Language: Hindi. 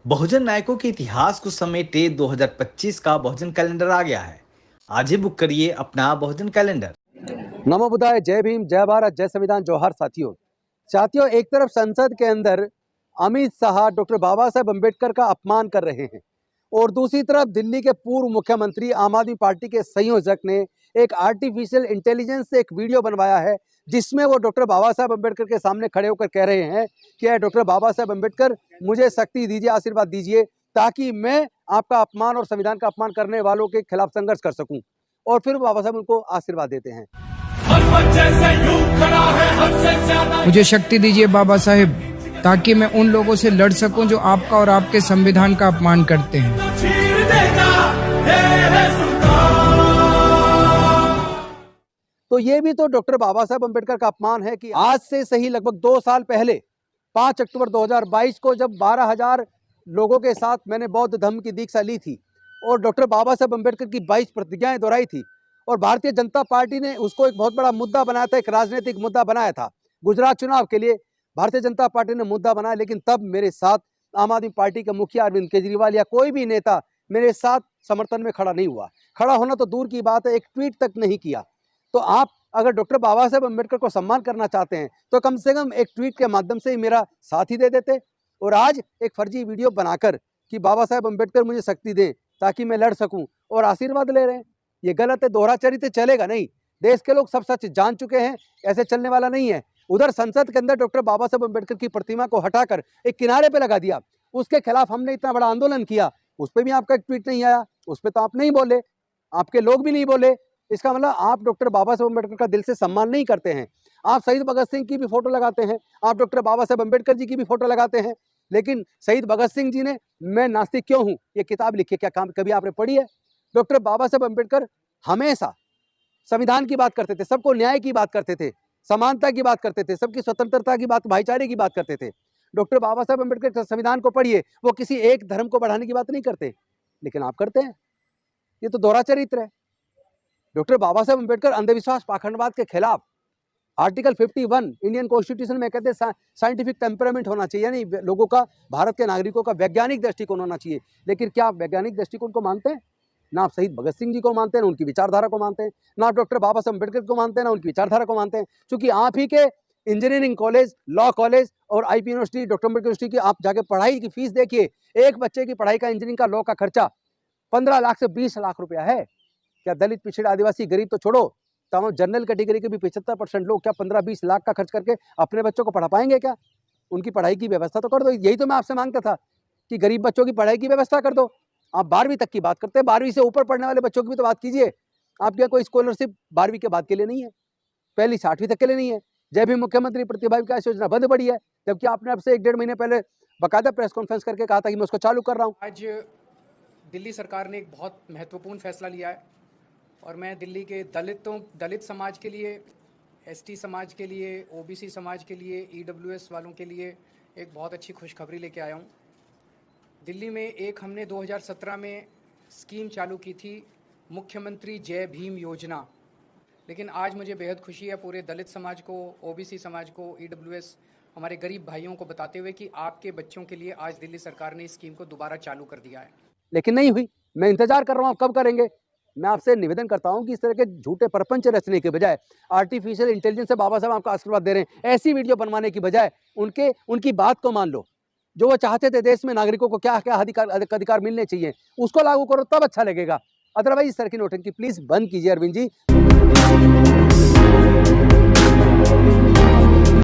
बहुजन नायकों के इतिहास को समेटे 2025 का बहुजन कैलेंडर आ गया है। आज ही बुक करिए अपना बहुजन कैलेंडर। नमो बुद्धाय, जय भीम, जय भारत, जय संविधान, जोहार साथियों। एक तरफ संसद के अंदर अमित शाह डॉक्टर बाबा साहेब अम्बेडकर का अपमान कर रहे हैं और दूसरी तरफ दिल्ली के पूर्व मुख्यमंत्री आम आदमी पार्टी के संयोजक ने एक आर्टिफिशियल इंटेलिजेंस से एक वीडियो बनवाया है जिसमें वो डॉक्टर बाबा साहेब अम्बेडकर के सामने खड़े होकर कह रहे हैं कि डॉक्टर बाबा साहेब अम्बेडकर, मुझे शक्ति दीजिए, आशीर्वाद दीजिए ताकि मैं आपका अपमान और संविधान का अपमान करने वालों के खिलाफ संघर्ष कर सकूं। और फिर बाबा साहब उनको आशीर्वाद देते हैं। मुझे शक्ति दीजिए बाबा साहेब, ताकि मैं उन लोगों से लड़ सकूं जो आपका और आपके संविधान का अपमान करते हैं। तो ये भी तो डॉक्टर बाबा साहेब अम्बेडकर का अपमान है कि आज से सही लगभग 2 साल पहले 5 अक्टूबर 2022 को जब 12,000 लोगों के साथ मैंने बौद्ध धर्म की दीक्षा ली थी और डॉक्टर बाबा साहेब अम्बेडकर की 22 प्रतिज्ञाएं दोहराई थी और भारतीय जनता पार्टी ने उसको एक बहुत बड़ा मुद्दा बनाया था, एक राजनीतिक मुद्दा बनाया था। गुजरात चुनाव के लिए भारतीय जनता पार्टी ने मुद्दा बनाया, लेकिन तब मेरे साथ आम आदमी पार्टी के मुखिया अरविंद केजरीवाल या कोई भी नेता मेरे साथ समर्थन में खड़ा नहीं हुआ। खड़ा होना तो दूर की बात है, एक ट्वीट तक नहीं किया। तो आप अगर डॉक्टर बाबा साहेब अम्बेडकर को सम्मान करना चाहते हैं तो कम से कम एक ट्वीट के माध्यम से ही मेरा साथ ही दे देते। और आज एक फर्जी वीडियो बनाकर कि बाबा साहेब अम्बेडकर मुझे शक्ति दें ताकि मैं लड़ सकूं और आशीर्वाद ले रहे हैं, ये गलत है। दोहरा चरित्र चलेगा नहीं। देश के लोग सब सच जान चुके हैं, ऐसे चलने वाला नहीं है। उधर संसद के अंदर डॉक्टर बाबा साहेब अम्बेडकर की प्रतिमा को हटाकर एक किनारे पे लगा दिया, उसके खिलाफ हमने इतना बड़ा आंदोलन किया, उस पर भी आपका एक ट्वीट नहीं आया, उस पर तो आप नहीं बोले, आपके लोग भी नहीं बोले। इसका मतलब आप डॉक्टर बाबा साहेब अम्बेडकर का दिल से सम्मान नहीं करते हैं। आप शहीद भगत सिंह की भी फोटो लगाते हैं, आप डॉक्टर बाबा साहेब अम्बेडकर जी की भी फोटो लगाते हैं, लेकिन शहीद भगत सिंह जी ने मैं नास्तिक क्यों हूं ये किताब लिखी, क्या काम कभी आपने पढ़ी है? डॉक्टर बाबा साहेब अम्बेडकर हमेशा संविधान की बात करते थे, सबको न्याय की बात करते थे, समानता की बात करते थे, सबकी स्वतंत्रता की बात, भाईचारे की बात करते थे। डॉक्टर बाबा साहेब अम्बेडकर संविधान को पढ़िए, वो किसी एक धर्म को बढ़ाने की बात नहीं करते, लेकिन आप करते हैं। ये तो दोहरा चरित्र है। डॉक्टर बाबा साहेब अम्बेडकर अंधविश्वास पाखंडवाद के खिलाफ आर्टिकल 51 इंडियन कॉन्स्टिट्यूशन में कहते हैं साइंटिफिक टेम्परामेंट होना चाहिए, यानी लोगों का, भारत के नागरिकों का वैज्ञानिक दृष्टिकोण होना चाहिए। लेकिन क्या आप वैज्ञानिक दृष्टिकोण को मानते हैं? ना आप शहीद भगत सिंह जी को मानते हैं, ना उनकी विचारधारा को मानते हैं, ना आप डॉक्टर बाबा साहेब अम्बेडकर को मानते हैं, ना उनकी विचारधारा को मानते हैं। क्योंकि आप ही के इंजीनियरिंग कॉलेज, लॉ कॉलेज और IP university, doctor Ambedkar university की आप जाके पढ़ाई की फीस देखिए। एक बच्चे की पढ़ाई का, इंजीनियरिंग का, लॉ का खर्चा 15 लाख से 20 लाख रुपया है। क्या दलित, पिछड़े, आदिवासी, गरीब तो छोड़ो, तमाम जनरल कैटेगरी के भी 75% लोग क्या 15-20 लाख का खर्च करके अपने बच्चों को पढ़ा पाएंगे? क्या उनकी पढ़ाई की व्यवस्था तो कर दो। यही तो मैं आपसे मांगता था कि गरीब बच्चों की पढ़ाई की व्यवस्था कर दो। आप 12वीं तक की बात करते हैं, 12वीं से ऊपर पढ़ने वाले बच्चों की भी तो बात कीजिए। आप क्या कोई स्कॉलरशिप 12वीं के बाद के लिए नहीं है, पहली 6वीं तक के लिए नहीं है? जय भी मुख्यमंत्री प्रतिभा विकास योजना बंद पड़ी है, जबकि आपने अब से 1-1.5 महीने पहले बाकायदा प्रेस कॉन्फ्रेंस करके कहा था कि मैं उसको चालू कर रहा हूँ। आज दिल्ली सरकार ने एक बहुत महत्वपूर्ण फैसला लिया है और मैं दिल्ली के दलित समाज के लिए, एसटी समाज के लिए, ओबीसी समाज के लिए, ईडब्ल्यूएस वालों के लिए एक बहुत अच्छी खुशखबरी लेके आया हूँ। दिल्ली में हमने 2017 में स्कीम चालू की थी, मुख्यमंत्री जय भीम योजना। लेकिन आज मुझे बेहद खुशी है पूरे दलित समाज को, ओबीसी समाज को, ईडब्ल्यूएस, हमारे गरीब भाइयों को बताते हुए कि आपके बच्चों के लिए आज दिल्ली सरकार ने इस स्कीम को दोबारा चालू कर दिया है। लेकिन नहीं हुई। मैं इंतजार कर रहा हूँ आप कब करेंगे। मैं आपसे निवेदन करता हूं कि इस तरह के झूठे प्रपंच रचने के बजाय आर्टिफिशियल इंटेलिजेंस से बाबा साहब आपको आशीर्वाद दे रहे हैं, ऐसी वीडियो बनवाने की बजाय उनकी बात को मान लो। जो वो चाहते थे देश में नागरिकों को क्या क्या अधिकार मिलने चाहिए, उसको लागू करो, तब अच्छा लगेगा। अदरवाइज इस तरह की नौटंकी प्लीज बंद कीजिए अरविंद जी।